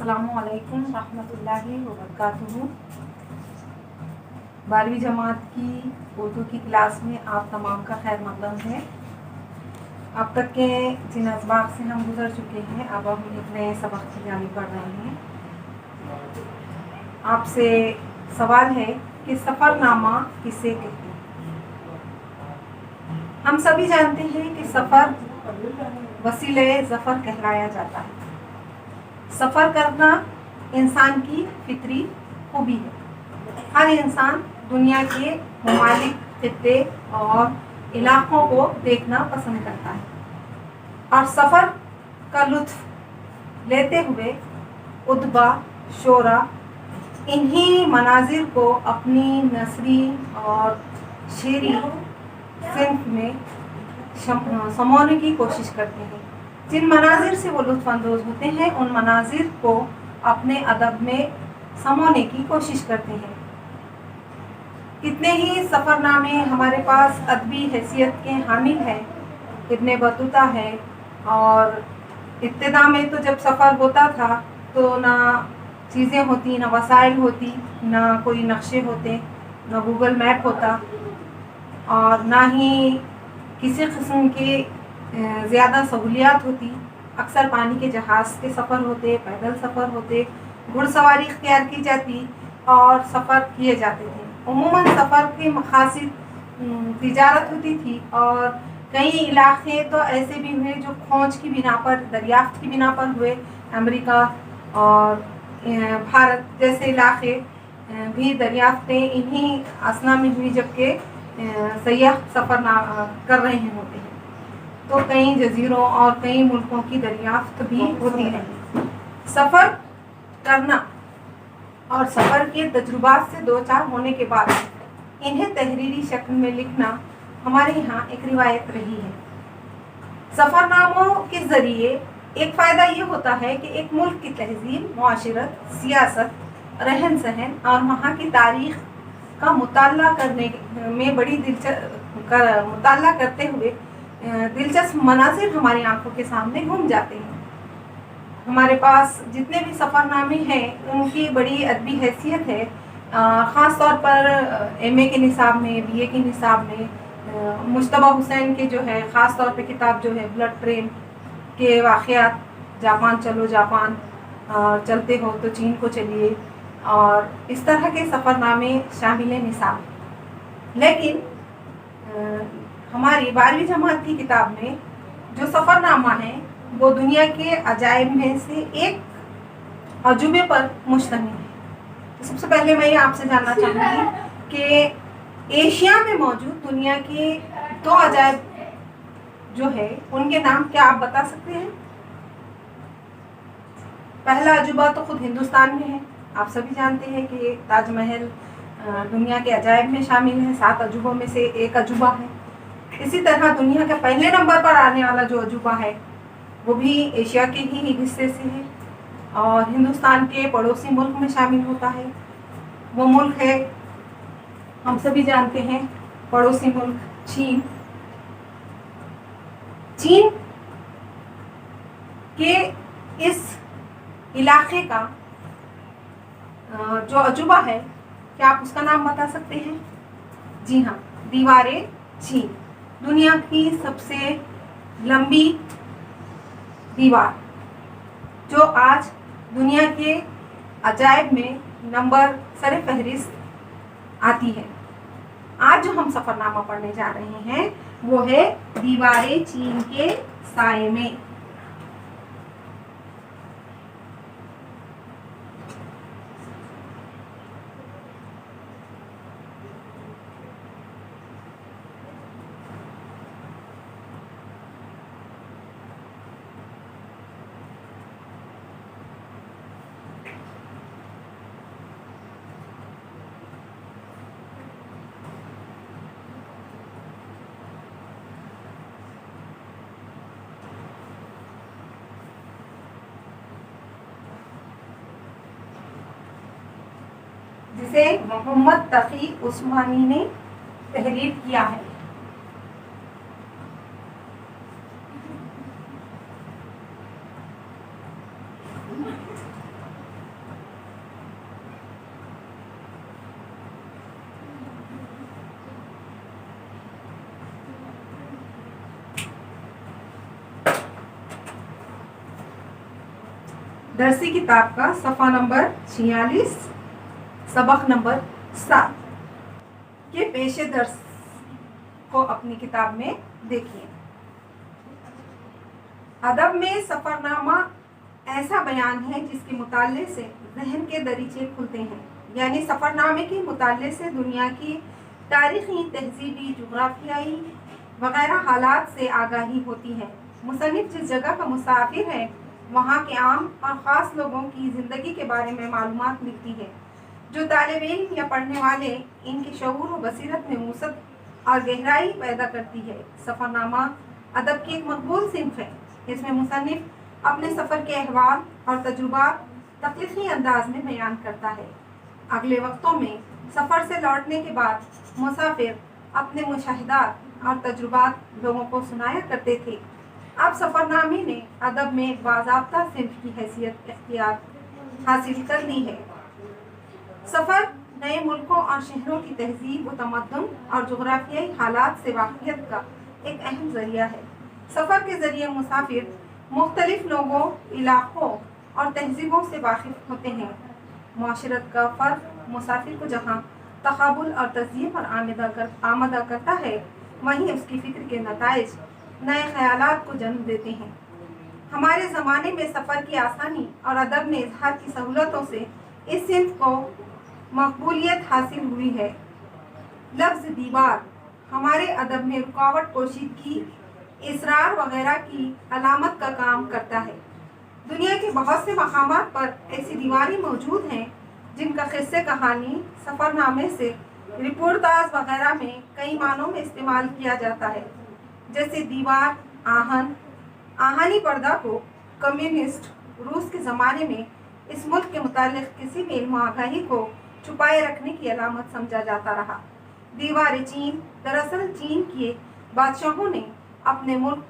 अस्सलामु अलैकुम रहमतुल्लाहि व बरकातुहू। 12वीं जमात की उर्दू की क्लास में आप तमाम का खैर मकदम है। अब तक के जिन असबाब से हम गुजर चुके हैं, अब हम एक नए सबक की जानिब बढ़ रहे हैं। आपसे सवाल है कि सफ़रनामा किसे कहते हैं। हम सभी जानते हैं कि सफ़र वसीले ज़फ़र कहलाया जाता है। सफ़र करना इंसान की फितरी खूबी है। हर इंसान दुनिया के ममालिक, खित्ते और इलाक़ों को देखना पसंद करता है और सफ़र का लुत्फ़ लेते हुए उद्बा शोरा इन्हीं मनाजिर को अपनी नसरी और शेरी सिंफ में समोने की कोशिश करते हैं। जिन मनाजिर से वो लुत्फ़अंदोज़ होते हैं, उन मनाजिर को अपने अदब में समोने की कोशिश करते हैं। कितने ही सफ़रनामे हमारे पास अदबी हैसियत के हामिल हैं। इब्ने बतूता है, और इब्तिदा में तो जब सफ़र होता था तो ना चीज़ें होती, ना वसाइल होती, ना कोई नक्शे होते, ना गूगल मैप होता, और ना ही किसी किस्म के ज़्यादा सहूलियात होती। अक्सर पानी के जहाज़ के सफ़र होते, पैदल सफ़र होते, घुड़सवारी इख्तियार की जाती और सफ़र किए जाते थे। उमूमन सफ़र के मकासिद तिजारत होती थी, और कई इलाक़े तो ऐसे भी हुए जो खोज की बिना पर, दरियाफ्त की बिना पर हुए। अमेरिका और भारत जैसे इलाक़े भी दरियाफ्तें इन्हीं असना में हुई जबकि सयाह सफ़र कर रहे होते हैं, तो कई जजीरों और कई मुल्कों की दरियाफ्त भी होती है। सफ़र करना और सफ़र के तजुर्बात से दो चार होने के बाद इन्हें तहरीरी शक्ल में लिखना हमारे यहाँ एक रिवायत रही है। सफ़रनामों के ज़रिए एक फ़ायदा ये होता है कि एक मुल्क की तहज़ीब, मुआशरत, सियासत, रहन सहन और वहाँ की तारीख़ का मुताला करने में बड़ी मुताला करते हुए दिलचस्प मनाज़िर हमारी आंखों के सामने घूम जाते हैं। हमारे पास जितने भी सफ़रनामे हैं उनकी बड़ी अदबी हैसियत है। ख़ास तौर पर एमए के निसाब में, बीए के निसाब में मुश्तबा हुसैन के जो है ख़ास तौर पे किताब जो है ब्लड ट्रेन के वाक़यात, जापान चलो जापान, चलते हो तो चीन को चलिए, और इस तरह के सफ़रनामे शामिल निसाब। लेकिन हमारी 12वीं जमात की किताब में जो सफ़रनामा है वो दुनिया के अजायब में से एक अजूबे पर मुश्तमिल है। तो सबसे पहले मैं ये आपसे जानना चाहूँगी कि एशिया में मौजूद दुनिया के 2 अजायब जो है उनके नाम क्या आप बता सकते हैं? पहला अजूबा तो खुद हिंदुस्तान में है। आप सभी जानते हैं कि ताजमहल दुनिया के अजायब में शामिल है, 7 अजूबों में से एक अजूबा है। इसी तरह दुनिया के पहले नंबर पर आने वाला जो अजूबा है वो भी एशिया के ही हिस्से से है और हिंदुस्तान के पड़ोसी मुल्क में शामिल होता है। वो मुल्क है, हम सभी जानते हैं, पड़ोसी मुल्क चीन। चीन के इस इलाके का जो अजूबा है, क्या आप उसका नाम बता सकते हैं? जी हाँ, दीवारे चीन, दुनिया की सबसे लंबी दीवार जो आज दुनिया के अजायब में नंबर सरे फहरिस्त आती है। आज जो हम सफ़रनामा पढ़ने जा रहे हैं वो है दीवारे चीन के साए में। जिसे मोहम्मद तकी उस्मानी ने तहरीर किया है। درسی کتاب کا صفحہ نمبر 46 سبق نمبر 7 یہ پیش درس کو اپنی کتاب میں دیکھیے۔ ادب میں سفر نامہ ایسا بیان ہے جس کے مطالعے سے ذہن کے دریچے کھلتے ہیں، یعنی سفر نامے کے مطالعے سے دنیا کی تاریخی، تہذیبی، جغرافیائی وغیرہ حالات سے آگاہی ہوتی ہے۔ مصنف جس جگہ کا مسافر ہے وہاں کے عام اور خاص لوگوں کی زندگی کے بارے میں معلومات ملتی ہے، جو طالب علم یا پڑھنے والے ان کے شعور و بصیرت میں وسعت اور گہرائی پیدا کرتی ہے۔ سفر نامہ ادب کی ایک مقبول صنف ہے۔ اس میں مصنف اپنے سفر کے احوال اور تجربات تخلیقی انداز میں بیان کرتا ہے۔ اگلے وقتوں میں سفر سے لوٹنے کے بعد مسافر اپنے مشاہدات اور تجربات لوگوں کو سنایا کرتے تھے۔ اب سفر نامے نے ادب میں ایک باضابطہ صنف کی حیثیت اختیار حاصل کر لی ہے۔ سفر نئے ملکوں اور شہروں کی تہذیب و تمدن اور جغرافیائی حالات سے واقفیت کا ایک اہم ذریعہ ہے۔ سفر کے ذریعے مسافر مختلف لوگوں، علاقوں اور تہذیبوں سے واقف ہوتے ہیں۔ معاشرت کا فرق مسافر کو جہاں تقابل اور تجزیے پر آمادہ کرتا ہے، وہیں اس کی فکر کے نتائج نئے خیالات کو جنم دیتے ہیں۔ ہمارے زمانے میں سفر کی آسانی اور ادب میں اظہار کی سہولتوں سے اس صنف کو مقبولیت حاصل ہوئی ہے۔ لفظ دیوار ہمارے ادب میں رکاوٹ، پوشیدگی، اصرار وغیرہ کی علامت کا کام کرتا ہے۔ دنیا کے بہت سے مقامات پر ایسی دیواریں موجود ہیں جن کا قصے کہانی، سفر نامے سے رپورتاج وغیرہ میں کئی معنوں میں استعمال کیا جاتا ہے، جیسے دیوار آہنی پردہ کو کمیونسٹ روس کے زمانے میں اس ملک کے متعلق کسی بھی علم و آگاہی کو چھپائے رکھنے کی علامت سمجھا جاتا رہا۔ دیوار چین دراصل چین کے بادشاہوں نے اپنے ملک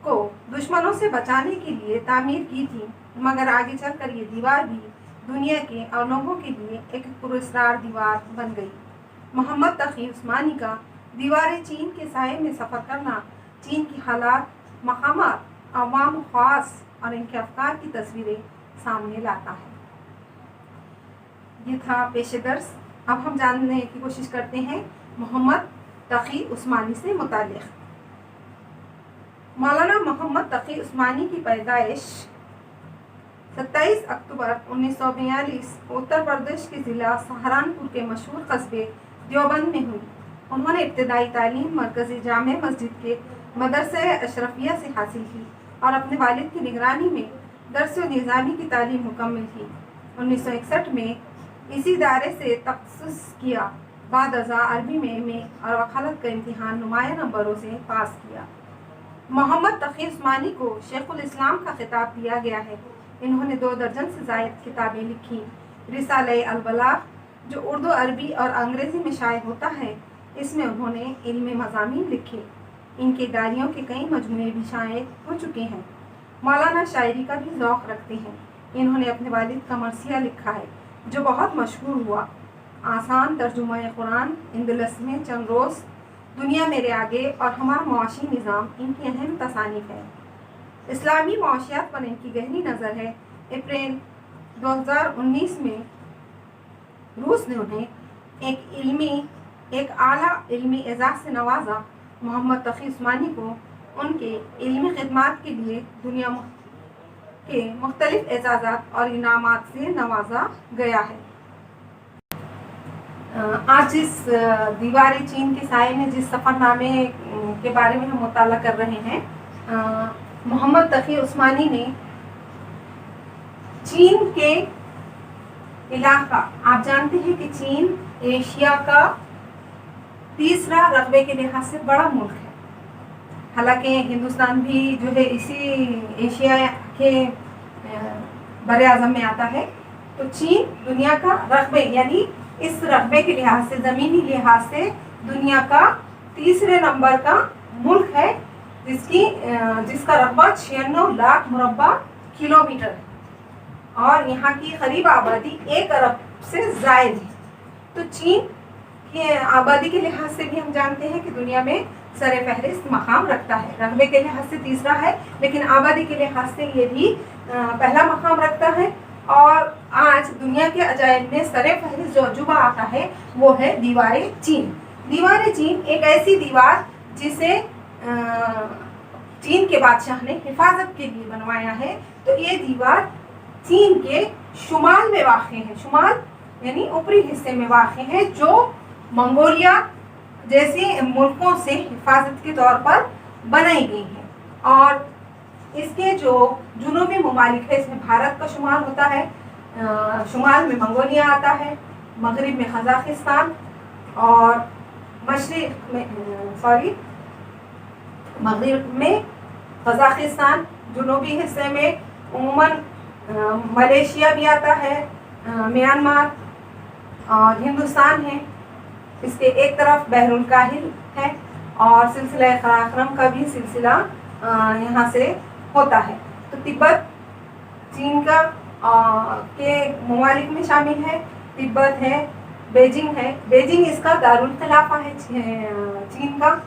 کو دشمنوں سے بچانے کے لیے تعمیر کی تھی، مگر آگے چل کر یہ دیوار بھی دنیا کے اور لوگوں کے لیے ایک پراسرار دیوار بن گئی۔ محمد تقی عثمانی کا دیوار چین کے سائے میں سفر کرنا چین کی حالات، مقامات، عوام خاص اور ان کے افکار کی تصویریں سامنے لاتا ہے۔ یہ تھا پیش درس۔ اب ہم جاننے کی کوشش کرتے ہیں محمد تقی عثمانی سے متعلق۔ مولانا محمد تقی عثمانی کی پیدائش 27 اکتوبر 1942 اتر پردیش کے ضلع سہارنپور کے مشہور قصبے دیوبند میں ہوئی۔ انہوں نے ابتدائی تعلیم مرکزی جامع مسجد کے مدرسہ اشرفیہ سے حاصل کی اور اپنے والد کی نگرانی میں درس و نظامی کی تعلیم مکمل کی۔ 1961 میں اسی ادارے سے تخصص کیا، بعد ازاں عربی میں ایم اے اور وکالت کا امتحان نمایاں نمبروں سے پاس کیا۔ محمد تقی عثمانی کو شیخ الاسلام کا خطاب دیا گیا ہے۔ انہوں نے 2 درجن سے زائد کتابیں لکھی۔ رسالہ البلاغ جو اردو، عربی اور انگریزی میں شائع ہوتا ہے، اس میں انہوں نے علمی مضامین لکھے۔ ان کے ڈائریوں کے کئی مجموعے بھی شائع ہو چکے ہیں۔ مولانا شاعری کا بھی ذوق رکھتے ہیں۔ انہوں نے اپنے والد کا مرثیہ لکھا ہے جو بہت مشہور ہوا۔ آسان ترجمہ قرآن، اندلس میں چند روز، دنیا میرے آگے اور ہمارا معاشی نظام ان کی اہم تصانیف ہے۔ اسلامی معاشیات پر ان کی گہری نظر ہے۔ اپریل 2019 میں روس نے انہیں ایک اعلیٰ علمی اعزاز سے نوازا۔ محمد تقی عثمانی کو ان کے علمی خدمات کے لیے دنیا کے مختلف اعزازات اور انعامات سے نوازا گیا ہے۔ آج جس دیوار چین کے سائے میں جس سفر نامے کے بارے میں ہم مطالعہ کر رہے ہیں، محمد تقی عثمانی نے چین کے علاقہ، آپ جانتے ہیں کہ چین ایشیا کا تیسرا رقبے کے لحاظ سے بڑا ملک ہے، حالانکہ ہندوستان بھی جو ہے اسی ایشیا کے بر اعظم میں آتا ہے، تو چین دنیا کا رقبے یعنی اس رقبے کے لحاظ سے، زمینی لحاظ سے دنیا کا تیسرے نمبر کا ملک ہے، جس کا رقبہ 96 لاکھ مربع کلومیٹر ہے اور یہاں کی قریب آبادی 1 ارب سے زائد ہے۔ تو چین کی آبادی کے لحاظ سے بھی ہم جانتے ہیں کہ دنیا میں سر فہرست مقام رکھتا ہے، رقبے کے لحاظ سے تیسرا ہے، لیکن آبادی کے لحاظ سے یہ بھی पहला मकाम रखता है। और आज दुनिया के अजायब में सरे फहरिस्त जो अजूबा आता है वो है दीवार चीन। दीवार चीन एक ऐसी दीवार जिसे चीन के बादशाह ने हिफाजत के लिए बनवाया है। तो ये दीवार चीन के शुमाल में वाक़ है, शुमाल यानी ऊपरी हिस्से में वाक़ है, जो मंगोलिया जैसे मुल्कों से हिफाजत के तौर पर बनाई गई है। और इसके जो जुनूबी ममालिक है, इसमें भारत का शुमाल होता है, शुमाल में मंगोलिया आता है, मगरिब में कजाकिस्तान और मशरिक में मगरिब में कजाकिस्तान, जुनूबी हिस्से में उमूमन मलेशिया भी आता है, म्यांमार और हिंदुस्तान है। इसके एक तरफ बहरुल काहिल है और सिलसिला कराक्रम का भी सिलसिला यहाँ से होता है। तो तिब्बत चीन का के ममालिक में शामिल है। तिब्बत है, बीजिंग है, बीजिंग इसका दारुल खिलाफा है चीन का।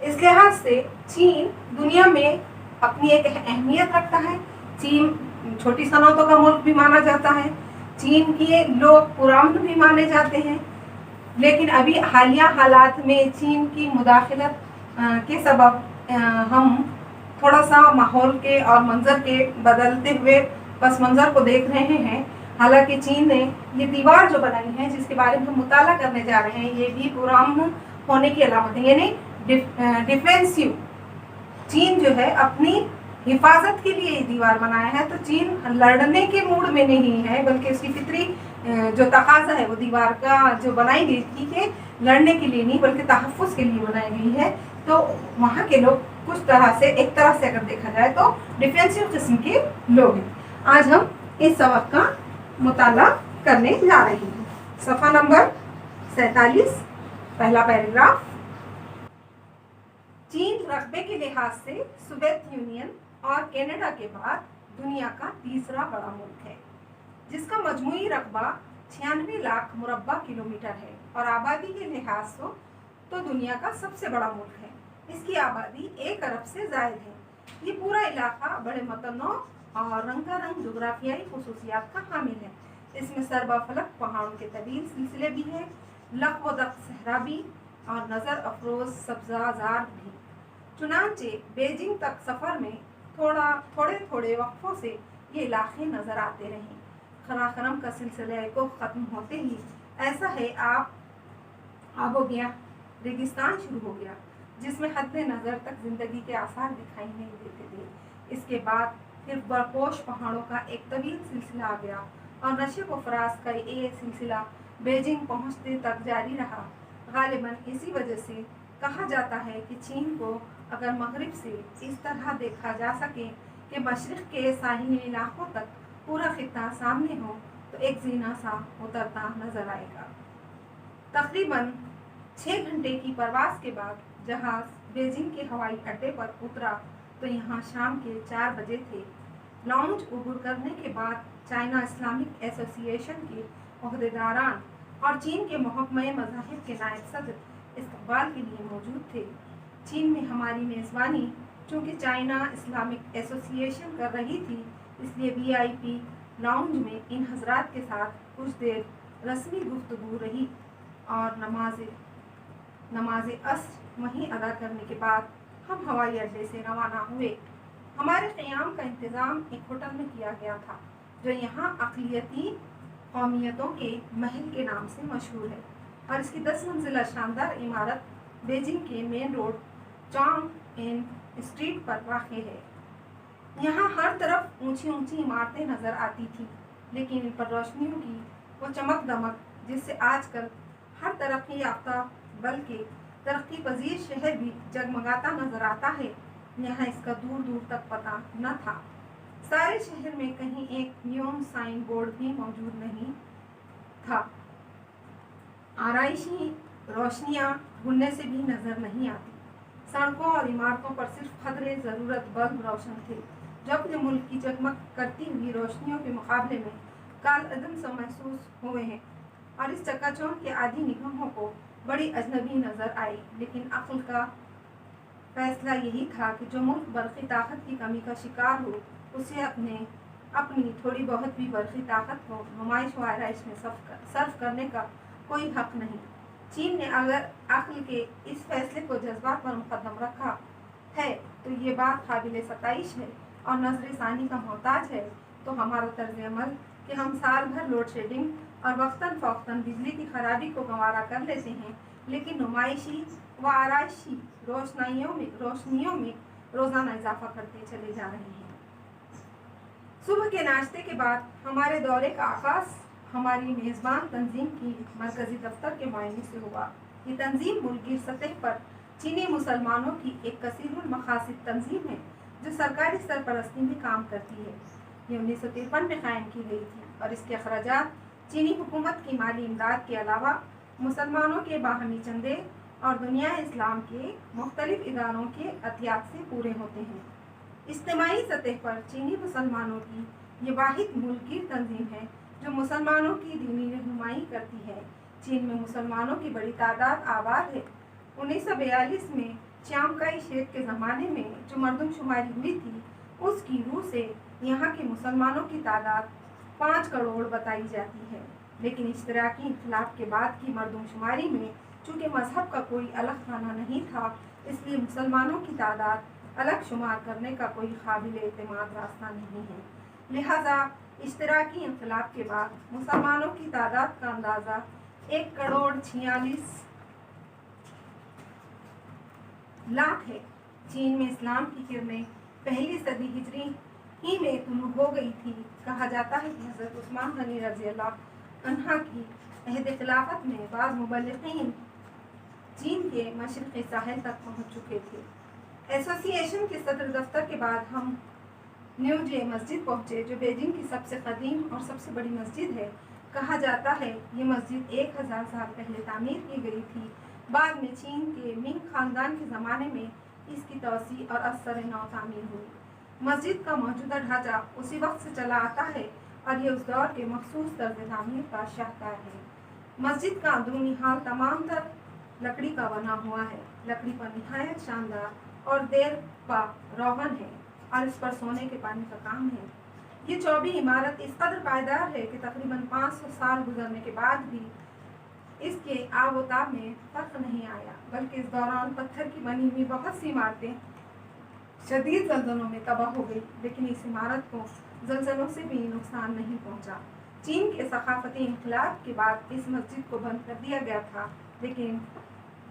इस लिहाज से चीन दुनिया में अपनी एक अहमियत रखता है। चीन छोटी सनतों का मुल्क भी माना जाता है, चीन के लोग पुरान भी माने जाते हैं। लेकिन अभी हालिया हालात में चीन की मुदाखलत के सबब हम थोड़ा सा माहौल के और मंजर के बदलते हुए पस मंजर को देख रहे हैं। हालांकि चीन ने ये दीवार जो बनाई है, जिसके बारे में हम मुताला करने जा रहे हैं, ये भी पुरान होने की अलामत है, यानी डिफेंसिव। चीन जो है अपनी हिफाजत के लिए ये दीवार बनाया है। तो चीन लड़ने के मूड में नहीं है, बल्कि उसकी फितरी जो तकाजा है वो दीवार का जो बनाई गई थी कि लड़ने के लिए नहीं बल्कि तहफ़्फ़ुज़ के लिए बनाई गई है। तो वहाँ के लोग कुछ तरह से, एक तरह से अगर देखा जाए तो डिफेंसिव किस्म के लोग हैं। आज हम इस सबक का मुताला करने जा रहे हैं। सफ़ा नंबर 47, पहला पैराग्राफ। चीन रकबे के लिहाज से सोवियत यूनियन और कनाडा के बाद दुनिया का तीसरा बड़ा मुल्क है, जिसका मजमूई रकबा 96 लाख मुरब्बा किलोमीटर है और आबादी के लिहाज से तो दुनिया का सबसे बड़ा मुल्क है। इसकी आबादी 1 अरब से ज़ायद है। ये पूरा इलाका बड़े मतनों और रंगारंग जोग्राफियाई खसूसियात का हामिल है। इसमें सरबाफलक पहाड़ों के तवील सिलसिले भी हैं, लक व दक सहरा भी और नज़र अफरोज सब्ज़ाजार भी। चुनांचे बीजिंग तक सफ़र में थोड़े थोड़े वक्फों से ये इलाके नज़र आते रहे। खराखरम का सिलसिला को ख़त्म होते ही ऐसा है आप हो गया, रेगिस्तान शुरू हो गया, जिसमें हद नज़र तक ज़िंदगी के आसार दिखाई नहीं देते थे। इसके बाद फिर बरपोश पहाड़ों का एक तवील सिलसिला आ गया और नशे व फराज का ये सिलसिला बीजिंग पहुँचते तक जारी रहा। गालिबन इसी वजह से कहा जाता है कि चीन को अगर मगरिब से इस तरह देखा जा सके कि मशरिक़ के साहिली इलाकों तक पूरा खित्ता सामने हो तो एक जीना सा उतरता नज़र आएगा। तकरीबन 6 घंटे की परवास के बाद जहाज़ बीजिंग के हवाई अड्डे पर उतरा तो यहाँ शाम के 4 बजे थे। लॉन्च उबूर करने के बाद चाइना इस्लामिक एसोसिएशन के अहदेदारान और चीन के महकमा मज़ाहिब के नायब सदर इस्तकबाल के लिए मौजूद थे। चीन में हमारी मेज़बानी चूँकि चाइना इस्लामिक एसोसिएशन कर रही थी, इसलिए VIP लाउंज में इन हजरात के साथ कुछ देर रस्मी गुफ्तगू रही और नमाज अस्र वहीं अदा करने के बाद हम हवाई अड्डे से रवाना हुए। हमारे क़याम का इंतज़ाम एक होटल में किया गया था, जो यहाँ अक़लियती कौमियतों के महल के नाम से मशहूर है और इसकी 10 मंजिला शानदार इमारत बीजिंग के मेन रोड चांग एन स्ट्रीट पर वाक़ है। यहाँ हर तरफ ऊंची ऊंची इमारतें नज़र आती थी, लेकिन इन पर रोशनियों की वो चमक दमक जिससे आजकल हर तरक्की याफ्ता बल्कि तरक्की पजीर शहर भी जगमगाता नज़र आता है, यहाँ इसका दूर दूर तक पता न था। सारे शहर में कहीं एक नियॉन साइन बोर्ड भी मौजूद नहीं था। आराइशी रोशनियाँ ढूंढने से भी नज़र नहीं आती। सड़कों और इमारतों पर सिर्फ खदरे ज़रूरत बल्ब रोशन थे, जो अपने मुल्क की जगमग करती हुई रोशनियों के मुकाबले में कालअदम सा महसूस हुए हैं और इस चकाचौंध के आदि निगमों को बड़ी अजनबी नज़र आई। लेकिन अक्ल का फैसला यही था कि जो मुल्क बरक़ी ताकत की कमी का शिकार हो उसे अपनी थोड़ी बहुत भी बरक़ी ताकत को नुमाइश व आरइश में सर्फ करने का कोई हक नहीं। चीन ने अगर अक्ल के इस फैसले को जज्बात पर मुकदम रखा है तो ये बात काबिल सताइश है और नजर सानी का मोहताज है। तो हमारा तर्ज अमल कि हम साल भर लोड शेडिंग और वक्तन फ़ौक्तन बिजली की खराबी को गंवारा कर लेते हैं, लेकिन नुमाइशी व आराइशी रोशनियों में रोज़ाना इजाफा करते चले जा रहे हैं। सुबह के नाश्ते के बाद हमारे दौरे का आगाज़ हमारी मेज़बान तंजीम की मरकज़ी दफ्तर के मायने से हुआ। ये तंजीम मुल्की सतह पर चीनी मुसलमानों की एक कसीरुल मकासिद तंजीम है जो सरकारी सरपरस्ती में काम करती है। ये 1953 में कायम की गई थी और इसके अखराजात चीनी हुकूमत की माली इमदाद के अलावा मुसलमानों के बाहमी चंदे और दुनिया इस्लाम के मुख्तलिफ इदारों के अतियात से पूरे होते हैं। इज्तिमाई सतह पर चीनी मुसलमानों की ये वाहिद मुल्की तंजीम है जो मुसलमानों की दीनी रहनुमाई करती है। चीन में मुसलमानों की बड़ी तादाद आबाद है। 1942 में चियांग शेख के ज़माने में जो मरदमशुमारी हुई थी उसकी रूह से यहाँ के मुसलमानों की तादाद 5 करोड़ बताई जाती है, लेकिन इश्तराकी इख्तिलाफ के बाद की मरदमशुमारी में चूँकि मजहब का कोई अलग खाना नहीं था, इसलिए मुसलमानों की तादाद अलग शुमार करने का कोई काबिल एतमाद रास्ता नहीं है। लिहाजा इश्तराकी इख्तिलाफ के बाद मुसलमानों की तादाद का अंदाज़ा 1 करोड़ 46 लाख है। चीन में इस्लाम की किरणें पहली सदी हिजरी ही में तुलू हो गई थी। कहा जाता है कि हज़रत उस्मान गनी रज़ी अल्लाह अन्हा की अहद खिलाफत में बाज़ मुबल्लिगीन चीन के मशरिक़ी साहिल तक पहुँच चुके थे। एसोसिएशन के सदर दफ्तर के बाद हम न्यूजे मस्जिद पहुँचे जो बीजिंग की सबसे कदीम और सबसे बड़ी मस्जिद है। कहा जाता है ये मस्जिद 1000 साल पहले तामीर की गई थी। बाद में चीन के मिंग खानदान के ज़माने में इसकी तोसी और असर नौ तामीर हुई। मस्जिद का मौजूदा ढांचा उसी वक्त से चला आता है और ये उस दौर के मखसूस तर्ज तामीर का शाहकार है। मस्जिद का अंदरूनी हाल तमाम तर लकड़ी का बना हुआ है। लकड़ी पर निहायत शानदार और देर पा रोगन है और इस पर सोने के पानी का काम है। ये चौबी इमारत इस कदर पायदार है कि तकरीबन 500 साल गुजरने के बाद भी इसके आबोताब में फर्क नहीं आया, बल्कि इस दौरान पत्थर की बनी हुई बहुत सी इमारतें शदीद ज़लज़लों में तबाह हो गई, लेकिन इस इमारत को ज़लज़लों से भी नुकसान नहीं पहुंचा। चीन के सकाफती इनकलाब के बाद इस मस्जिद को बंद कर दिया गया था, लेकिन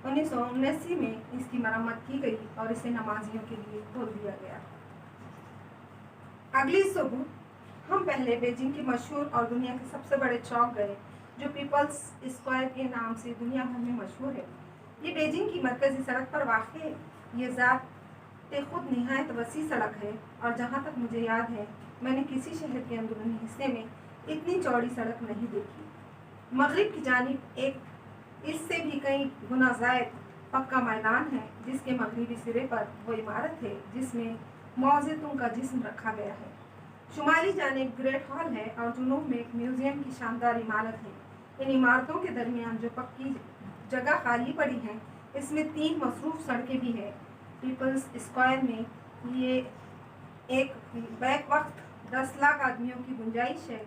1979 में इसकी मरम्मत की गई और इसे नमाजियों के लिए खोल दिया गया। अगली सुबह हम पहले बीजिंग के मशहूर और दुनिया के सबसे बड़े चौक गए जो पीपल्स स्क्वायर के नाम से दुनिया भर में मशहूर है। ये बीजिंग की मरकजी सड़क पर वाक़ है। ये ज़ात खुद निहायत वसी सड़क है और जहाँ तक मुझे याद है मैंने किसी शहर के अंदरूनी हिस्से में इतनी चौड़ी सड़क नहीं देखी। मगरिब की जानिब एक इससे भी कई गुना ज़ायद पक्का मैदान है जिसके मगरिबी सिरे पर वो इमारत है जिसमें मौज़ूदों का जिस्म रखा गया है। शुमाली जानिब ग्रेट हॉल है और जुनूब में एक म्यूज़ियम की शानदार इमारत है। इन इमारतों के दरमियान जो पक्की जगह खाली पड़ी है इसमें 3 मसरूफ़ सड़कें भी है। पीपल्स स्क्वायर में ये एक बैक वक्त 10 लाख आदमियों की गुंजाइश है।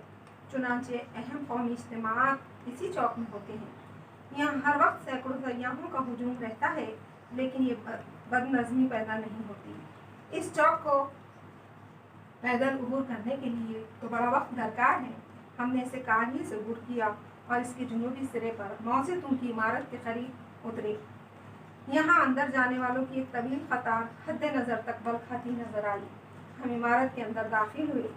चुनांचे अहम कौमी इज्तिमाआत इसी चौक में होते हैं। यहाँ हर वक्त सैकड़ों सयाहों का हुजूम रहता है, लेकिन ये बदनज़मी पैदा नहीं होती। इस चौक को पैदल अबूर करने के लिए तो बड़ा वक्त दरकार है। हमने इसे कार से अबूर किया और इसके जुनूबी सिरे पर मौजूद की इमारत के करीब उतरे। यहाँ अंदर जाने वालों की एक तवील कतार हद नज़र तक बल खाती नजर आई। हम इमारत के अंदर दाखिल हुए।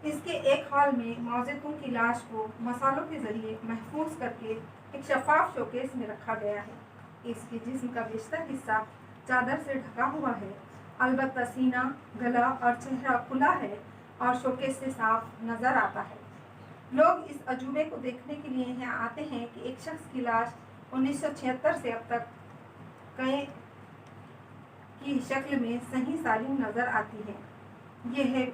इसके एक हॉल में मौजूदों की लाश को मसालों के जरिए महफूज करके एक शफाफ शोकेस में रखा गया है। इसके जिस्म का बेशतर हिस्सा चादर से ढका हुआ है, अलबत्ता सीना, गला और चेहरा खुला है और शोकेस से साफ नजर आता है। लोग इस अजूबे को देखने के लिए यहाँ आते हैं कि एक शख्स की लाश 1976 से अब तक कई की शक्ल में सही सालिम नजर आती है। यह है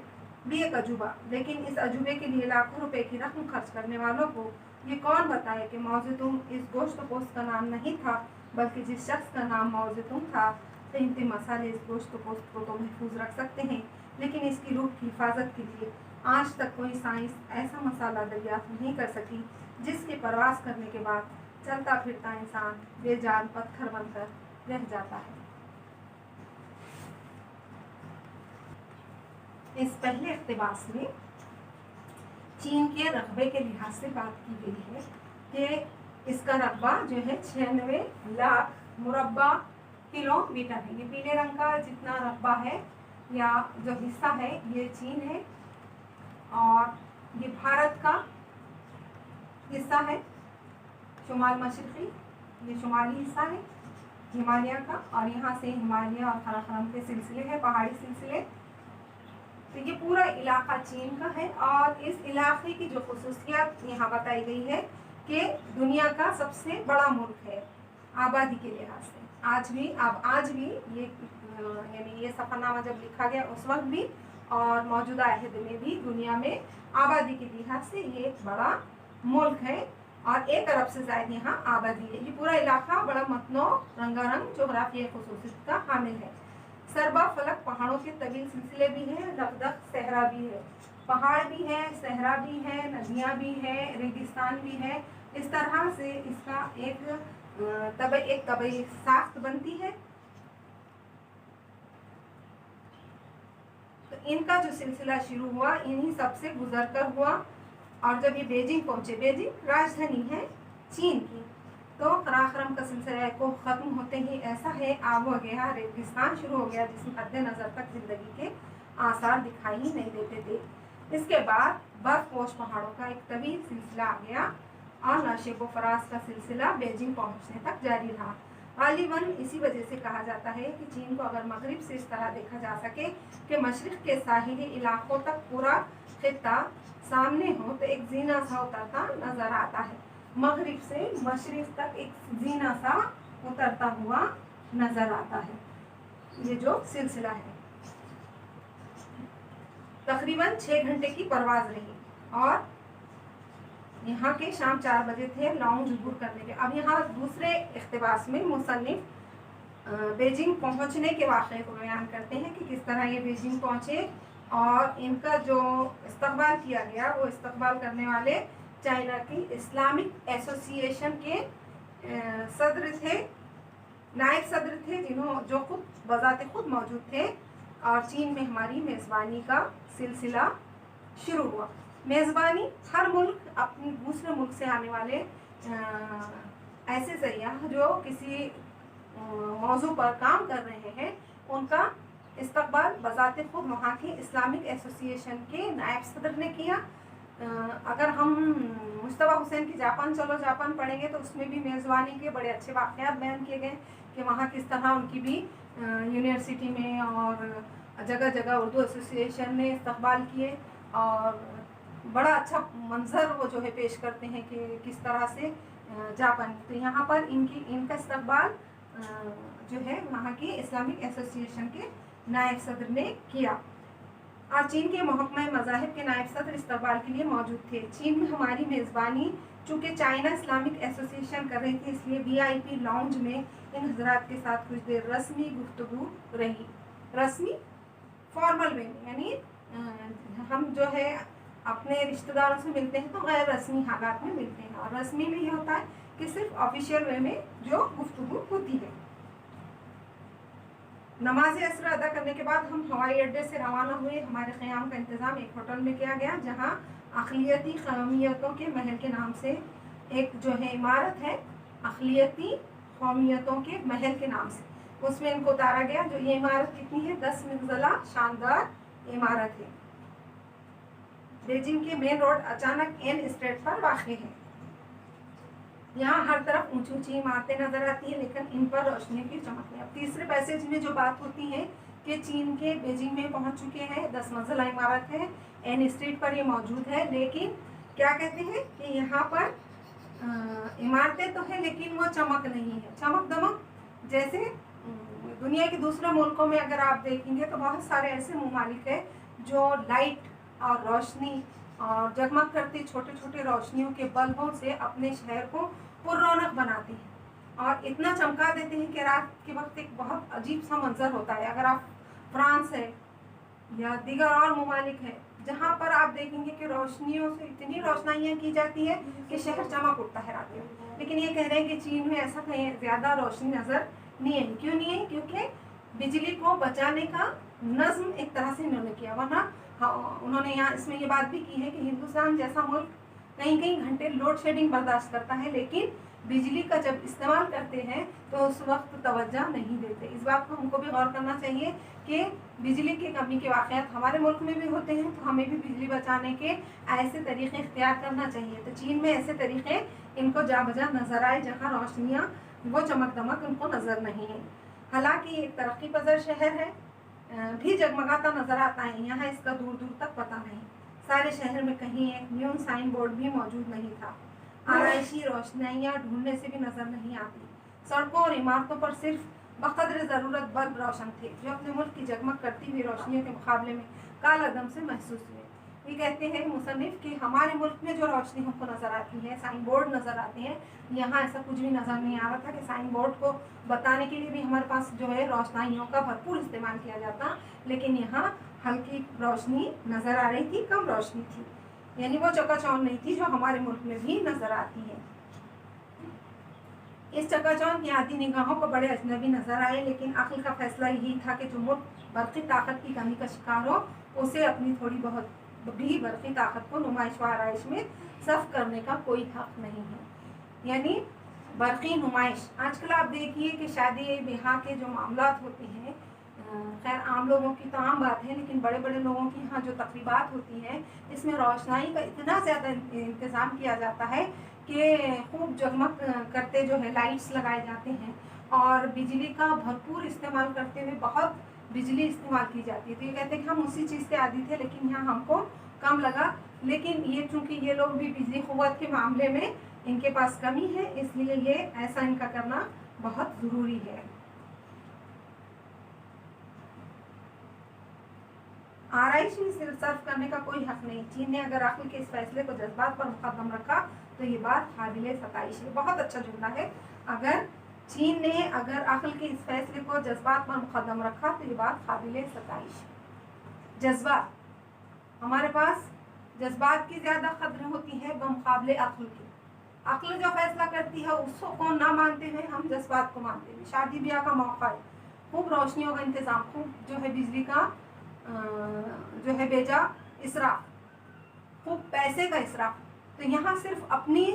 भी एक अजूबा, लेकिन इस अजूबे के लिए लाखों रुपए की रकम खर्च करने वालों को ये कौन बताए कि मौजूदुम इस गोश्त पोस्त का नाम नहीं था, बल्कि जिस शख्स का नाम मौजूदुम था कीमती मसाले इस गोश्त को तो महफूज रख सकते हैं, लेकिन इसकी रूह की हिफाजत के लिए आज तक कोई साइंस ऐसा मसाला दरियाफ्त नहीं कर सकी जिसके परवास करने के बाद चलता फिरता इंसान बेजान पत्थर बनकर रह जाता है। इस पहले इक़्तिबास में चीन के रकबे के लिहाज से बात की गई है कि इसका रकबा जो है 96 लाख मुरब्बा किलोमीटर है। ये पीले रंग का जितना रकबा है या जो हिस्सा है ये चीन है, और ये भारत का हिस्सा है शुमाल मशरक़ी, ये शुमाली हिस्सा है हिमालय का, और यहाँ से हिमालय और काराकोरम के सिलसिले हैं, पहाड़ी सिलसिले। तो ये पूरा इलाका चीन का है, और इस इलाके की जो खुसूसियत यहाँ बताई गई है कि दुनिया का सबसे बड़ा मुल्क है आबादी के लिहाज से। आज भी ये यानी ये सफ़रनामा जब लिखा गया उस वक्त भी और मौजूदा अहद में भी दुनिया में आबादी के लिहाज से ये एक बड़ा मुल्क है, और 1 अरब से ज़्यादा यहाँ आबादी है। ये पूरा इलाका बड़ा मतनों रंगारंग जोग्राफियाई खुसूसियत का हामिल है। सरबा फलक पहाड़ों के तवील सिलसिले भी हैं, लकदक सहरा भी है, पहाड़ भी है, सहरा भी है, नदियाँ भी है, रेगिस्तान भी है। इस तरह से इसका एक तबई साख्त बनती है। तो इनका जो सिलसिला शुरू हुआ इन्हीं सब से गुजर कर हुआ, और जब ये बीजिंग पहुंचे, बीजिंग राजधानी है चीन की, तो काराकोरम का सिलसिला को ख़त्म होते ही ऐसा है आग हो गया, रेगिस्तान शुरू हो गया जिसमें हद्दे नज़र तक ज़िंदगी के आसार दिखाई ही नहीं देते थे। इसके बाद बर्फपोश पहाड़ों का एक तवील सिलसिला आ गया, और नशेब फराज का सिलसिला बीजिंग पहुंचने तक जारी रहा। गालिबन इसी वजह से कहा जाता है कि चीन को अगर मगरिब से इस तरह देखा जा सके कि मशरिक़ के साहिली इलाकों तक पूरा खित्ता सामने हो तो एक जीना सा उतरता नज़र आता है। मगरिब से मशरिक़ तक एक जीना सा उतरता हुआ नज़र आता है ये जो सिलसिला है। तकरीबन 6 घंटे की परवाज़ रही, और यहाँ के शाम 4 बजे थे लाउंज अबूर करने के। अब यहाँ दूसरे इक़्तिबास में मुसन्निफ़ बीजिंग पहुँचने के वाक़े को बयान करते हैं कि किस तरह ये बीजिंग पहुँचे, और इनका जो इस्तक़बाल किया गया वो इस्तक़बाल करने वाले चाइना की इस्लामिक एसोसिएशन के सदर थे, नायब सदर थे, जो खुद बज़ाते खुद मौजूद थे, और चीन में हमारी मेज़बानी का सिलसिला शुरू हुआ। मेज़बानी हर मुल्क अपनी दूसरे मुल्क से आने वाले ऐसे सयाह जो किसी मौजू पर काम कर रहे हैं उनका इस्तक़बाल बज़ाते खुद वहाँ की इस्लामिक एसोसिएशन के नायब सदर ने किया। अगर हम मुश्तबा हुसैन की जापान चलो जापान पढ़ेंगे तो उसमें भी मेज़बानी के बड़े अच्छे वाक़यात बयान किए गए कि वहाँ किस तरह उनकी भी यूनिवर्सिटी में और जगह जगह उर्दू एसोसिएशन ने इस्तक़बाल किए, और बड़ा अच्छा मंजर वो जो है पेश करते हैं कि किस तरह से जापान। तो यहाँ पर इनका इस्तक़बाल जो है वहाँ की इस्लामिक एसोसिएशन के नायब सदर ने किया, और चीन के महकमा मज़ाहिब के नायब सदर इस्तक़बाल के लिए मौजूद थे। चीन में हमारी मेज़बानी चूँकि चाइना इस्लामिक एसोसिएशन कर रही थी, इसलिए VIP लाउंज में इन हज़रात के साथ कुछ देर रस्मी गुफ्तगू रही। रस्मी फॉर्मल वे में, यानी हम जो है अपने रिश्तेदारों से मिलते हैं तो गैर रस्मी हालात में मिलते हैं, और रस्मी में ये होता है कि सिर्फ ऑफिशियल वे में जो गुफ्तगू होती है। नमाज असर अदा करने के बाद हम हवाई अड्डे से रवाना हुए। हमारे क़याम का इंतज़ाम एक होटल में किया गया, जहाँ अक़लियती कौमियतों के महल के नाम से एक जो है इमारत है, अक़लियती कौमियतों के महल के नाम से, उसमें इनको उतारा गया। जो ये इमारत कितनी है, 10 मंजिला शानदार इमारत है। बीजिंग के मेन रोड अचानक एन स्ट्रीट पर वाक़ है। यहाँ हर तरफ ऊंची ऊंची इमारतें नजर आती हैं, लेकिन इन पर रोशनी की चमक नहीं। अब तीसरे पैसेज में जो बात होती है कि चीन के बीजिंग में पहुंच चुके हैं, 10 मंजिला इमारत है, एन स्ट्रीट पर ये मौजूद है, लेकिन क्या कहते हैं कि यहाँ पर इमारतें तो हैं लेकिन वो चमक नहीं है, चमक दमक जैसे दुनिया के दूसरे मुल्कों में अगर आप देखेंगे तो बहुत सारे ऐसे ममालिक हैं जो लाइट और रोशनी और जगमग करती छोटे छोटे रोशनियों के बल्बों से अपने शहर को पुररौनक बनाती हैं, और इतना चमका देते हैं कि रात के वक्त एक बहुत अजीब सा मंजर होता है। अगर आप फ्रांस है या दीगर और ममालिक है जहाँ पर आप देखेंगे कि रोशनियों से इतनी रोशनाइयाँ की जाती है कि शहर चमक उठता है रात में। लेकिन ये कह रहे हैं कि चीन में ऐसा कहीं ज़्यादा रोशनी नज़र नहीं है। क्यों नहीं है? क्योंकि बिजली को बचाने का नज़्म एक तरह से इन्होंने किया। वरना उन्होंने यहाँ इसमें ये बात भी की है कि हिंदुस्तान जैसा मुल्क कहीं कहीं घंटे लोड शेडिंग बर्दाश्त करता है, लेकिन बिजली का जब इस्तेमाल करते हैं तो उस वक्त तवज्जो नहीं देते। इस बात को हमको भी गौर करना चाहिए कि बिजली की कमी के वाक़यात हमारे मुल्क में भी होते हैं, तो हमें भी बिजली बचाने के ऐसे तरीक़े इख्तियार करना चाहिए। तो चीन में ऐसे तरीक़े इनको जा बजा नज़र आए जहाँ रोशनियाँ वो चमक दमक उनको नज़र नहीं है। हालांकि एक तरक्की पज़ीर शहर है भी जगमगाता नज़र आता है। यहाँ इसका दूर दूर तक पता नहीं। सारे शहर में कहीं एक न्यू साइन बोर्ड भी मौजूद नहीं था। आराइशी रोशनियाँ ढूंढने से भी नज़र नहीं आती। सड़कों और इमारतों पर सिर्फ बक़द्र ज़रूरत बल्ब रोशन थे, जो अपने मुल्क की जगमग करती हुई रोशनियों के मुकाबले में कालादम से महसूस हुए। ये कहते हैं मुसन्निफ कि हमारे मुल्क में जो रोशनी हमको नज़र आती है, साइन बोर्ड नज़र आते हैं, यहाँ ऐसा कुछ भी नज़र नहीं आ रहा था कि साइन बोर्ड को बताने के लिए भी हमारे पास जो है रोशनाइयों का भरपूर इस्तेमाल किया जाता, लेकिन यहाँ हल्की रोशनी नज़र आ रही थी, कम रोशनी थी, यानी वो चकाचौंध नहीं थी जो हमारे मुल्क में भी नज़र आती है। इस चकाचौंध की आधी निगाहों को बड़े अजनबी नज़र आए, लेकिन अक्ल का फैसला यही था कि जो मुल्क बरक़ी ताकत की कमी का शिकार हो उसे अपनी थोड़ी बहुत भी बरक़ी ताकत को नुमाइश व आराइश में सर्फ करने का कोई हक़ नहीं है। यानी बरक़ी नुमाइश, आजकल आप देखिए कि शादी ब्याह के जो मामलात होते हैं, खैर आम लोगों की तो आम बात है, लेकिन बड़े बड़े लोगों की यहाँ जो तकरीबात होती हैं इसमें रोशनाई का इतना ज़्यादा इंतज़ाम किया जाता है कि खूब जगमग करते जो है लाइट्स लगाए जाते हैं और बिजली का भरपूर इस्तेमाल करते हुए बहुत बिजली इस्तेमाल की जाती है। तो ये कहते हैं कि हम उसी चीज़ से आदी थे, लेकिन यहाँ हमको कम लगा। लेकिन ये चूँकि ये लोग भी बिजली क़ुव्वत के मामले में इनके पास कमी है, इसलिए ये ऐसा इनका करना बहुत ज़रूरी है। आराइश में सिर्फ सर्फ करने का कोई हक़ नहीं। चीन ने अगर अक्ल के इस फैसले को जज्बात पर मुक़द्दम रखा तो ये बात काबिल सताइश है। बहुत अच्छा जुमला है। अगर चीन ने अगर अक्ल के इस फैसले को जज्बात पर मुक़द्दम रखा तो ये बात काबिल सताइश है। जज्बात, हमारे पास जज्बात की ज़्यादा कद्र होती है बमुक़ाबले अक्ल के। अक्ल जो फैसला करती है उसको कौन ना मानते हैं, हम जज्बात को मानते हैं। शादी ब्याह का मौका है, खूब रोशनियों का इंतज़ाम, खूब जो है बिजली का जो है बेजा इसराफ, खूब पैसे का इसराफ। तो यहाँ सिर्फ अपनी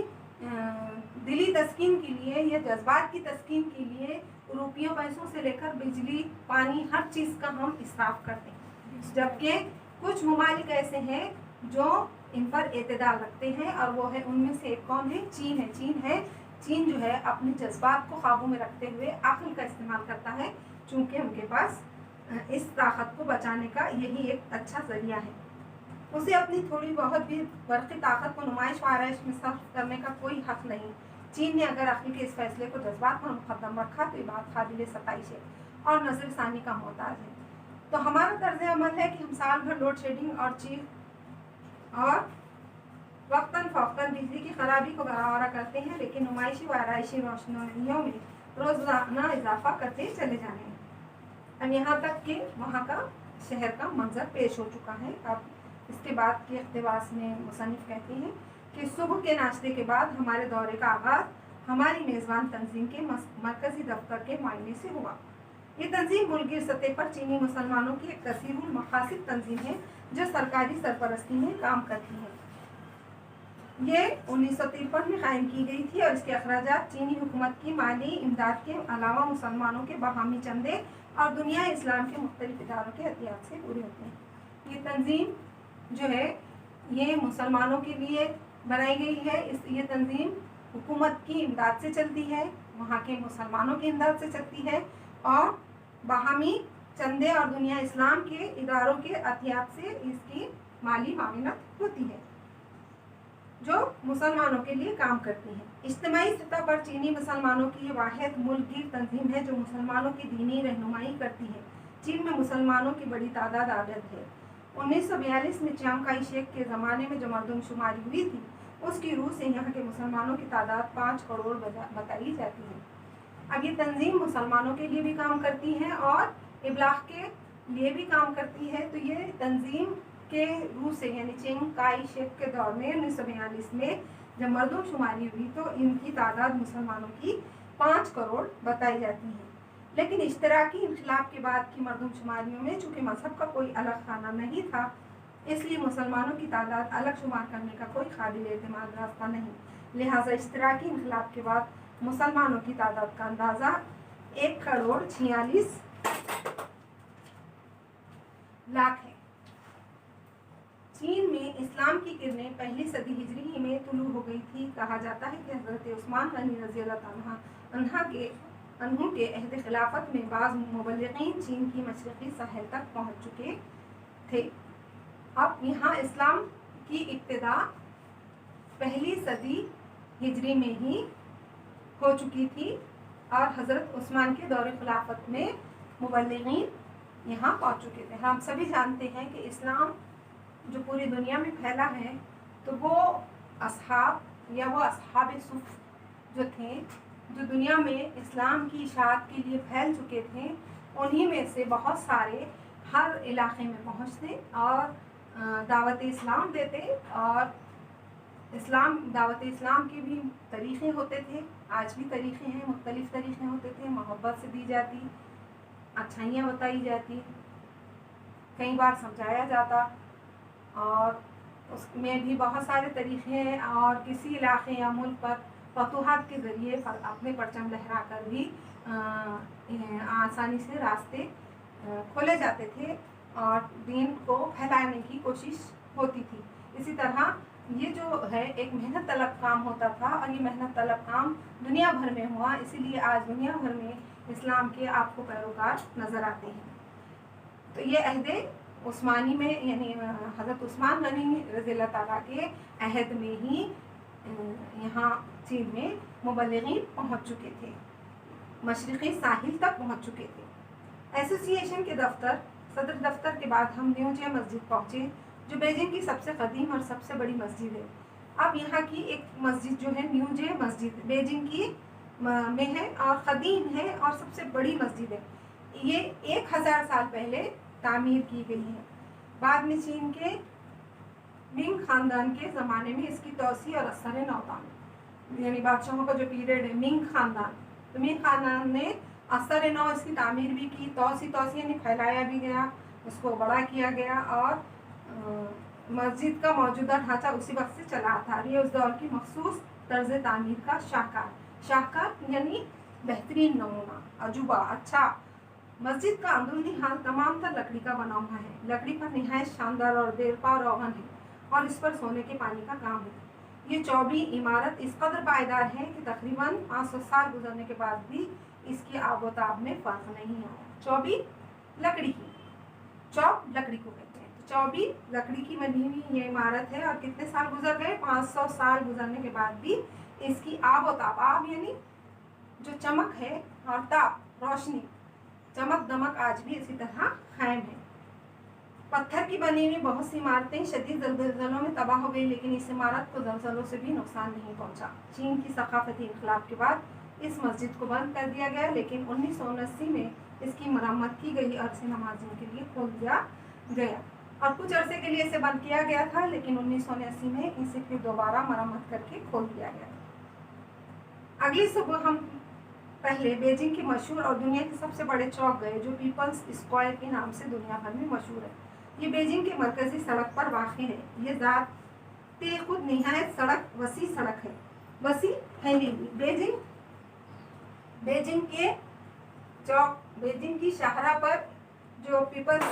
दिली तस्कीन के लिए या जज्बात की तस्कीन के लिए रुपयों पैसों से लेकर बिजली पानी हर चीज़ का हम इसराफ करते हैं। जबकि कुछ ममालिक ऐसे हैं जो इन पर एतदाल रखते हैं, और वो है उनमें से एक कौन है? चीन है। चीन जो है अपने जज्बात को काबू में रखते हुए अक्ल का इस्तेमाल करता है, चूँकि उनके पास इस ताकत को बचाने का यही एक अच्छा ज़रिया है। उसे अपनी थोड़ी बहुत भी बरक़ी ताकत को नुमाइश व आराइश में सर्फ करने का कोई हक़ नहीं। चीन ने अगर अक्ल के इस फैसले को जज्बात पर मुक़द्दम रखा तो ये बात काबिल सताइश है और नज़र सानी का मोहताज है। तो हमारा तर्ज़ अमल है कि हम साल भर लोड शेडिंग और वक्तन फ़ौक़तन बिजली की खराबी को बराबर करते हैं, लेकिन नुमाइशी व आराइशी रोशनियों में रोज़ाना इजाफा करते चले जाने हैं। अब यहाँ तक कि वहाँ का शहर का मंजर पेश हो चुका है। अब इसके बाद के इक़्तिबास में मुसन्निफ़ कहते हैं कि सुबह के नाश्ते के बाद हमारे दौरे का आगाज़ हमारी मेज़बान तंजीम के मरकज़ी दफ्तर के मायने से हुआ। ये तंजीम मुल्की सतह पर चीनी मुसलमानों की एक कसीरुल मकासिद तंजीम है जो सरकारी सरपरस्ती में काम करती है। ये 1953 में कायम की गई थी और इसके अखराजात चीनी हुकूमत की माली इमदाद के अलावा मुसलमानों के बाहमी चंदे और दुनिया इस्लाम के मुख्तलिफ इदारों के एहतियात से पूरे होते हैं। ये तंजीम जो है ये मुसलमानों के लिए बनाई गई है। ये तंजीम हुकूमत की इमदाद से चलती है, वहाँ के मुसलमानों की इमदाद से चलती है और बाहमी चंदे और दुनिया इस्लाम के इदारों के एहतियात से इसकी माली माविनत होती है जो मुसलमानों के लिए काम करती है। इज्तिमाई सतह पर चीनी मुसलमानों की ये वाहिद मुल्कगीर तंजीम है जो मुसलमानों की दीनी रहनुमाई करती है। चीन में मुसलमानों की बड़ी तादाद आबाद है। 1942 में चियांग काई शेक के ज़माने में जो मरदमशुमारी हुई थी उसकी रूह से यहाँ के मुसलमानों की तादाद 5 करोड़ बताई जाती है। اب یہ تنظیم مسلمانوں کے لیے بھی کام کرتی ہے اور ابلاغ کے لیے بھی کام کرتی ہے. تو یہ تنظیم کے روح سے یعنی چنگ کائی شیک کے دور میں 1942 میں جب مردم شماری ہوئی تو ان کی تعداد مسلمانوں کی 5 کروڑ بتائی جاتی ہے. لیکن اشتراکی انقلاب کے بعد کی مردم شماریوں میں چونکہ مذہب کا کوئی الگ خانہ نہیں تھا اس لیے مسلمانوں کی تعداد الگ شمار کرنے کا کوئی قابل اعتماد راستہ نہیں. لہٰذا اشتراکی انقلاب کے بعد مسلمانوں کی تعداد کا اندازہ 1 کروڑ 46 لاکھ ہے. چین میں اسلام کی کرنیں پہلی صدی ہجری ہی میں طلوع ہو گئی تھی. کہا جاتا ہے کہ حضرت عثمان غنی رضی اللہ عنہ کے عہد خلافت میں بعض مبلغین چین کی مشرقی ساحل تک پہنچ چکے تھے. اب یہاں اسلام کی ابتدا پہلی صدی ہجری میں ہی ہو چکی تھی اور حضرت عثمان کے دور خلافت میں مبلغین یہاں پہنچ چکے تھے. ہم سبھی جانتے ہیں کہ اسلام جو پوری دنیا میں پھیلا ہے تو وہ اصحاب یا وہ اصحاب صف جو تھے جو دنیا میں اسلام کی اشاعت کے لیے پھیل چکے تھے انہی میں سے بہت سارے ہر علاقے میں پہنچتے اور دعوت اسلام دیتے. اور دعوت اسلام کے بھی طریقے ہوتے تھے. آج بھی طریقے ہیں, مختلف طریقے ہوتے تھے. محبت سے دی جاتی, اچھائیاں بتائی جاتی, کئی بار سمجھایا جاتا اور اس میں بھی بہت سارے طریقے ہیں. اور کسی علاقے یا ملک پر فتوحات کے ذریعے اپنے پرچم لہرا کر بھی آسانی سے راستے کھولے جاتے تھے اور دین کو پھیلانے کی کوشش ہوتی تھی. اسی طرح یہ جو ہے ایک محنت طلب کام ہوتا تھا اور یہ محنت طلب کام دنیا بھر میں ہوا. اسی لیے آج دنیا بھر میں اسلام کے آپ کو پیروکار نظر آتے ہیں. تو یہ عہد عثمانی میں یعنی حضرت عثمان غنی رضی اللہ تعالیٰ کے عہد میں ہی یہاں چین میں مبلغین پہنچ چکے تھے, مشرقی ساحل تک پہنچ چکے تھے. ایسوسی ایشن کے صدر دفتر کے بعد ہم نیوجے مسجد پہنچے جو بیجنگ کی سب سے قدیم اور سب سے بڑی مسجد ہے. اب یہاں کی ایک مسجد جو ہے نیوجے مسجد بیجنگ کی میں ہے اور قدیم ہے اور سب سے بڑی مسجد ہے. یہ 1000 سال پہلے تعمیر کی گئی ہے. بعد میں چین کے منگ خاندان کے زمانے میں اس کی توسیع اور اثر نو یعنی بادشاہوں کا جو پیریڈ ہے منگ خاندان, تو منگ خاندان نے اثر نو اس کی تعمیر بھی کی. توسیع یعنی پھیلایا بھی گیا, اس کو بڑا کیا گیا اور مسجد کا موجودہ ڈھانچہ اسی وقت سے چلا تھا. یہ اس دور کی مخصوص طرز تعمیر کا شاہکار یعنی بہترین نمونہ, عجوبہ, اچھا. مسجد کا اندرونی حال تمام تر لکڑی کا بنا ہوا ہے. لکڑی پر نہایت شاندار اور دیرپا روغن ہے اور اس پر سونے کے پانی کا کام ہے. یہ چوبی عمارت اس قدر پائیدار ہے کہ تقریباً 500 سال گزرنے کے بعد بھی اس کی آب و تاب میں فرق نہیں آیا. چوبی لکڑی کی, چوب لکڑی کو کہتے ہیں, تو چوبی لکڑی کی بنی ہوئی یہ عمارت ہے اور کتنے سال گزر گئے, 500 سال گزرنے کے بعد بھی اس کی آب و تاب, آب یعنی جو چمک ہے اور تاب روشنی, چمک دمک آج بھی اسی طرح قائم ہے. پتھر کی بنی ہوئی بہت سی عمارتیں شدید زلزلوں میں تباہ ہو گئی لیکن اس عمارت کو زلزلوں سے بھی نقصان نہیں پہنچا. چین کی ثقافتی انقلاب کے بعد اس مسجد کو بند کر دیا گیا لیکن 1979 میں اس کی مرمت کی گئی اور اسے نمازیوں کے لیے کھول دیا گیا. اور کچھ عرصے کے لیے اسے بند کیا گیا تھا لیکن 1979 میں اسے پھر دوبارہ مرمت کر کے کھول دیا گیا. اگلی صبح ہم پہلے بیجنگ کے مشہور اور دنیا کے سب سے بڑے چوک گئے جو پیپلز اسکوائر کے نام سے دنیا بھر میں مشہور ہے. یہ بیجنگ کے مرکزی سڑک پر واقع ہے. یہ ذات خود نہایت وسیع سڑک ہے, وسیع پھیلی ہوئی. بیجنگ کے چوک, بیجنگ کی شاہراہ پر جو پیپلز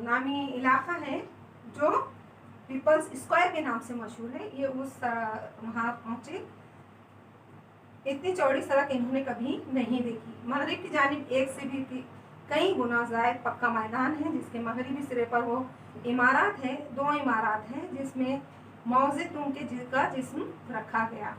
نامی علاقہ ہے جو پیپلز اسکوائر کے نام سے مشہور ہے, یہ اس وہاں پہنچے. اتنی چوڑی سڑک انہوں نے کبھی نہیں دیکھی. مغرب کی جانب ایک سے بھی کئی گنا زائد پکا میدان ہے جس کے مغربی سرے پر وہ عمارات ہے, 2 عمارات ہیں جس میں موزے تم کے کا جسم رکھا گیا.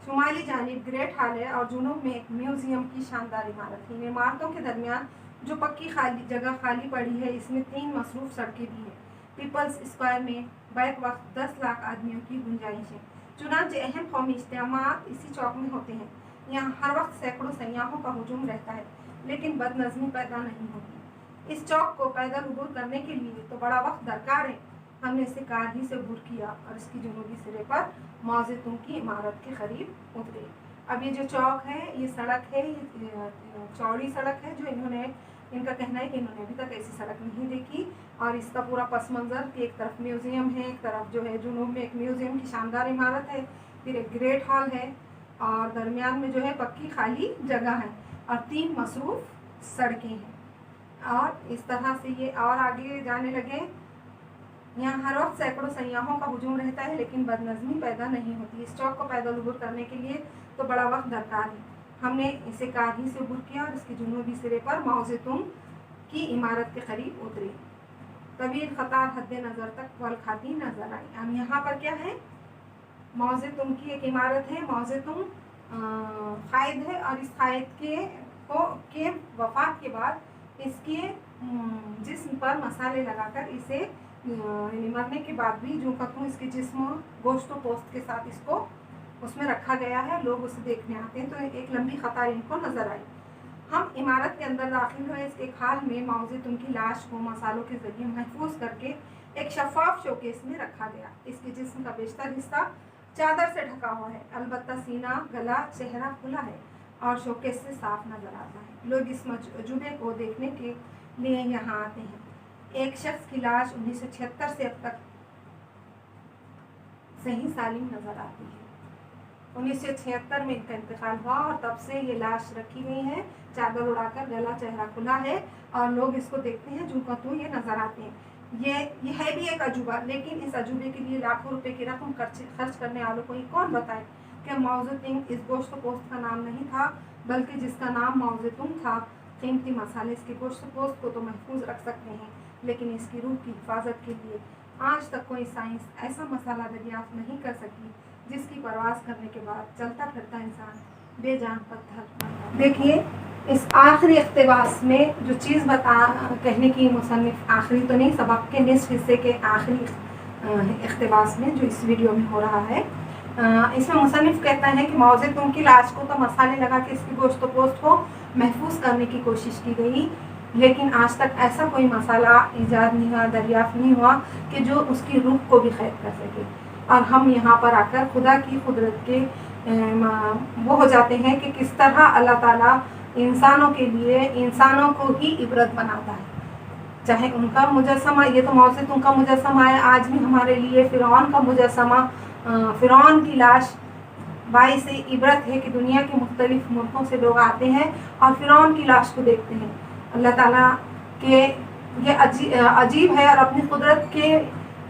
شمالی جانب گریٹ ہال ہے اور جنوب میں ایک میوزیم کی شاندار عمارت ہے. ان عمارتوں کے درمیان جو پکی جگہ خالی پڑی ہے اس میں 3 مصروف سڑکیں بھی ہیں. پیپلز اسکوائر میں بیک وقت 10 لاکھ آدمیوں کی گنجائش ہے. چنانچہ اہم قومی اجتماعات اسی چوک میں ہوتے ہیں. यहाँ हर वक्त सैकड़ों सयाहों का हुजूम रहता है, लेकिन बदनज़मी पैदा नहीं होती। इस चौक को पैदल अबूर करने के लिए तो बड़ा वक्त दरकार है। हमने इसे कार ही से अबूर किया और इसकी जनूबी सिरे पर मौज़े तुम की इमारत के करीब उतरे। अब ये जो चौक है, ये सड़क है, ये चौड़ी सड़क है, जो इनका कहना है कि इन्होंने अभी तक ऐसी सड़क नहीं देखी। और इसका पूरा पस मंज़र कि एक तरफ म्यूज़ियम है, एक तरफ जो है जुनूब में एक म्यूज़ियम की शानदार इमारत है, फिर एक ग्रेट हॉल है और दरमियान में जो है पक्की खाली जगह है और 3 मसरूफ़ सड़कें हैं। और इस तरह से ये और आगे जाने लगे। यहाँ हर वक्त सैकड़ों सयाहों का हुजूम रहता है, लेकिन बदनज़मी पैदा नहीं होती। इस चौक को पैदल अबूर करने के लिए तो बड़ा वक्त दरकार है। हमने इसे कार ही से अबूर किया और इसके जुनूबी सिरे पर मौज़े तुम की इमारत के करीब उतरे। तवील क़तार हद नज़र तक वल खाती नज़र आई। अब यहाँ पर क्या है, मौज़े तुम की एक इमारत है। मौज़े तुम क़ायद है और इस क़ायद के वफ़ात के बाद इसके जिस्म पर मसाले लगाकर इसे मरने के बाद भी जो कहूँ इसके जिस्म गोश्त व पोस्त के साथ इसको उसमें रखा गया है। लोग उसे देखने आते हैं, तो एक लंबी कतार इनको नज़र आई। हम इमारत के अंदर दाखिल हुए। इसके खाल में मौज़े तुम की लाश को मसालों के ज़रिए महफूज करके एक शफाफ शोकेस में रखा गया। इसके जिस्म का बेशतर हिस्सा चादर से ढका हुआ है, अलबत्ता सीना, गला, चेहरा खुला है और शोकेस से साफ नज़र आता है। लोग इस मजूबे को देखने के लिए यहाँ आते हैं। एक शख्स की लाश 1976 से अब तक सही सालिम नज़र आती है। 1976 में इनका इंतकाल हुआ और तब से ये लाश रखी गई है, चादर उड़ाकर, गला चेहरा खुला है और लोग इसको देखते हैं, जो कहूँ ये नज़र आते हैं। ये है भी एक अजूबा, लेकिन इस अजूबे के लिए लाखों रुपए की रकम खर्च करने वालों को ये कौन बताए कि मौज़े तुम इस गोश्त पोस्त का नाम नहीं था, बल्कि जिसका नाम मौज़े तुम था। कीमती मसाले इसके गोश्त पोस्त को तो महफूज रख सकते हैं, लेकिन इसकी रूह की हिफाजत के लिए आज तक कोई साइंस ऐसा मसाला दरियाफ्त नहीं कर सकी जिसकी परवाज़ करने के बाद चलता फिरता इंसान बेजान पत्थर। देखिए, इस आखिरी इक़्तिबास में जो चीज़ कहने की मुसन्निफ़, आखिरी तो नहीं, सबक के निस्फ़ हिस्से के आखिरी इक़्तिबास में जो इस वीडियो में हो रहा है, इसमें मुसन्निफ़ कहता है कि मौज़े तुम की लाश को तो मसाले लगा के इसकी गोश्त पोस्त को महफूज करने की कोशिश की गई, लेकिन आज तक ऐसा कोई मसाला ईजाद नहीं हुआ, दरियाफ्त नहीं हुआ कि जो उसकी रूह को भी क़ैद कर सके। और हम यहाँ पर आकर खुदा की कुदरत के वो हो जाते हैं कि किस तरह अल्लाह ताला इंसानों के लिए इंसानों को ही इबरत बनाता है। चाहे उनका मुजस्समा, ये तो मौज़े तुम का मुजस्समा है, आज भी हमारे लिए फ़िरौन का मुजस्समा, फ़िरौन की लाश बाइस इबरत है कि दुनिया के मुख्तलिफ मुल्कों से लोग आते हैं और फ़िरौन की लाश को देखते हैं। अल्लाह ताला के ये अजीब है और अपनी कुदरत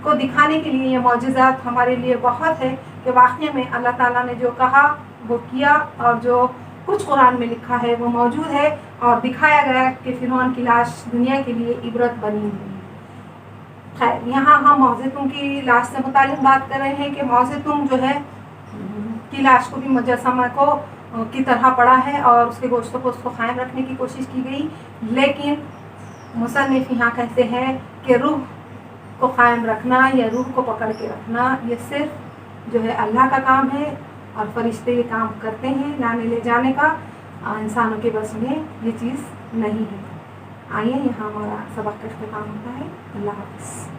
को दिखाने के लिए ये मौजज़ात हमारे लिए बहुत है कि वाक़ई में अल्लाह ताला ने जो कहा वो किया और जो कुछ कुरान में लिखा है वो मौजूद है और दिखाया गया कि फ़िरौन की लाश दुनिया के लिए इबरत बनी हुई है। खैर, यहाँ हम मौज़े तुम की लाश से मुताल्लिक़ बात कर रहे हैं कि मौज़े तुम जो है की लाश को भी मुजस्समा को की तरह पड़ा है और उसके गोश्त पोस्त को क़ायम रखने की कोशिश की गई, लेकिन मुसन्निफ़ यहाँ कहते हैं कि रूह को क़ायम रखना या रूह को पकड़ के रखना ये सिर्फ जो है अल्लाह का काम है और फरिश्ते ये काम करते हैं, लाने ले जाने का इंसानों के बस में ये चीज़ नहीं है। आइए, यहाँ हमारा सबक का इख्तिताम होता है। अल्लाह हाफ़िज़।